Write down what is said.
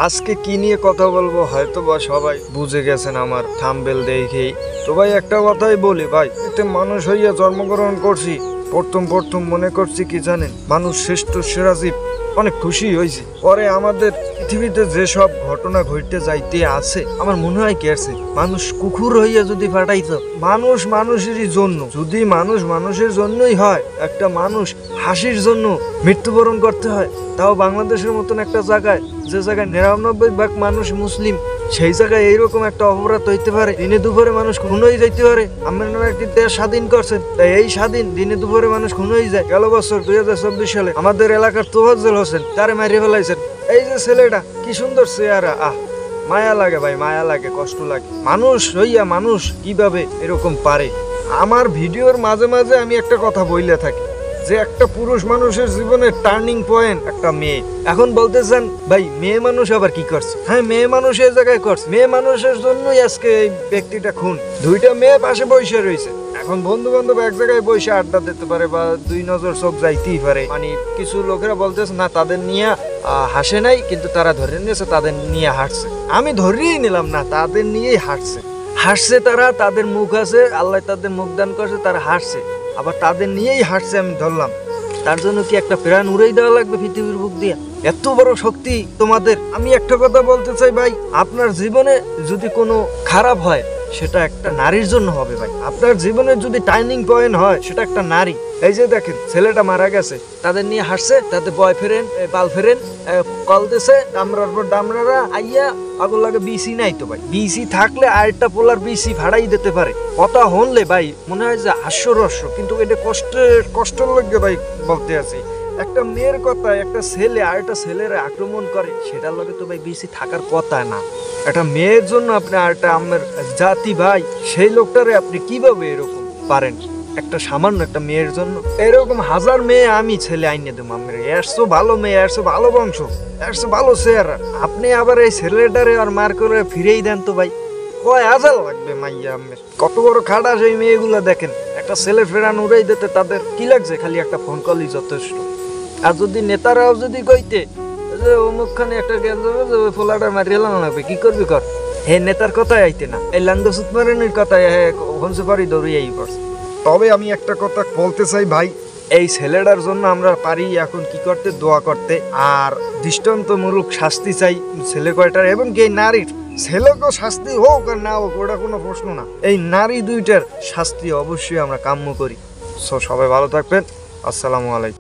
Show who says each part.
Speaker 1: আজকে কি নিয়ে কথা বলবো হয়তো বা সবাই বুঝে গেছেন আমার থাম্বনেল দেখেই। তো ভাই একটা কথাই বলি ভাই, এতে মানুষ হইয়া জন্মগ্রহণ করছি, প্রথম মনে করছি কি জানেন, মানুষ শ্রেষ্ঠ সেরা জীব। অনেক খুশি হয়েছি। পরে আমাদের পৃথিবীতে যেসব ঘটনা ঘটতে যাইতে আছে, আমার মনে হয় কি আছে, মানুষ কুকুর হইয়া যদি পাঠাইতো, মানুষ মানুষেরই জন্য, যদি মানুষ মানুষের জন্যই হয়, একটা মানুষ হাসির জন্য মৃত্যুবরণ করতে হয়, তাও বাংলাদেশের মতন একটা জায়গায়, যে জায়গায় ৯৯% মানুষ মুসলিম, সেই জায়গায় এইরকম একটা অপরাধ হইতে পারে। দিনে দুপুরে মানুষ খুন হয়ে যাইতে পারে। আপনারা একটি দেশ স্বাধীন করছেন, তাই এই স্বাধীন দিনে দুপুরে মানুষ খুন হয়ে যায়। গেল বছর ২০২৪ সালে আমাদের এলাকার তোফাজ্জল হোসেন, তারে মারিয়ে ফেলাইছেন। এই যে ছেলেটা, কি সুন্দর চেহারা, মায়া লাগে ভাই, মায়া লাগে, কষ্ট লাগে। মানুষ হইয়া মানুষ কিভাবে এরকম পারে। আমার ভিডিওর মাঝে মাঝে আমি একটা কথা বইলে থাকি যে একটা পুরুষ মানুষের জীবনের টার্নিং পয়েন্ট একটা মেয়ে। এখন বলতেছেন ভাই মেয়ে মানুষ আবার কি করছে? হ্যাঁ, মেয়ে মানুষ এই জায়গায় করছে। মেয়ে মানুষের জন্যই আজকে এই ব্যক্তিটা খুন। দুইটা মেয়ে পাশে বসে রয়েছে। এখন বন্ধু বান্ধব এক জায়গায় বসে আড্ডা দিতে পারে বা দুই নজর চোখ যাইতেই পারে। মানে কিছু লোকেরা বলতেছে না, তাদের নিয়ে হাসে নাই, কিন্তু তারা ধরে নিয়েছে তাদের নিয়ে হাঁটছে। আমি ধরেই নিলাম না, তাদের নিয়েই হাসছে তারা। তাদের মুখ আছে, আল্লাহ তাদের মুখ দান করছে, তারা হাসছে, আবার তাদের নিয়েই হাঁটছে। আমি ধরলাম, তার জন্য কি একটা প্রাণ উড়াই দেওয়া লাগবে পৃথিবীর বুক দিয়ে? এত বড় শক্তি তোমাদের। আমি একটা কথা বলতে চাই ভাই, আপনার জীবনে যদি কোনো খারাপ হয়, সেটা একটা নারীর জন্য হবে ভাই। আপনার জীবনের যদি টার্নিং পয়েন্ট হয়, সেটা একটা নারী। এই যে দেখেন, ছেলেটা মারা গেছে, তাদের নিয়ে হাসছে, তাদের বয়ফ্রেন্ড গার্লফ্রেন্ড কল দিছে, ডামরার পর ডামরারা আইয়া আগুন লাগে। বিসি নাই তো ভাই, বিসি থাকলে আরেকটা পোলার বিসি ভাড়াই দিতে পারে। কথা হনলে ভাই মনে হয় যে হাস্যরস্য, কিন্তু এটা কষ্টের লাগে ভাই বলতে আছি। একটা মেয়ের কথা, একটা ছেলে আরেকটা ছেলের আক্রমণ করে, সেটার লগে তো ভাই বিসি থাকার কথা না। একটা মেয়ের জন্য আপনি আরেকটা আমার জাতি ভাই, সেই লোকটারে আপনি কিভাবে এরকম পারেন? একটা সামান্য একটা মেয়ের জন্য এরকম হাজার মেয়ে আমি ছেলে আইনে দেবো। আমার এরশো ভালো মেয়ে, এরশো ভালো বংশ, এরশো ভালো চেহারা, আপনি আবার এই ছেলেটারে আর মার করে ফিরেই দেন তো ভাই, কয় হাজার লাগবে মাইয়া? আমের কত বড় খাটা সেই মেয়েগুলা দেখেন। একটা ছেলে ফেরান উড়াই দিতে তাদের কি লাগছে? খালি একটা ফোন কলই যথেষ্ট। আর যদি নেতারাও যদি কইতে যে অমুকখানে একটা ওই ফোলাটা মারিয়ে লাগবে, কি করবি কর, হে নেতার কথাই আইতে না, এই লাঙ্গসুত মারানির কথাই হনসে পারি দৌড়িয়েই পড়ছে। তবে আমি একটা কথা বলতে চাই ভাই, এই ছেলেটার জন্য আমরা পারি এখন কি করতে, দোয়া করতে, আর দৃষ্টান্তমূলক শাস্তি চাই ছেলে কয়টার, এবং এই নারীর, ছেলেকেও শাস্তি হোক আর না হোক ওটা কোনো প্রশ্ন না, এই নারী দুইটার শাস্তি অবশ্যই আমরা কাম্য করি। সবাই ভালো থাকবেন। আসসালামু আলাইকুম।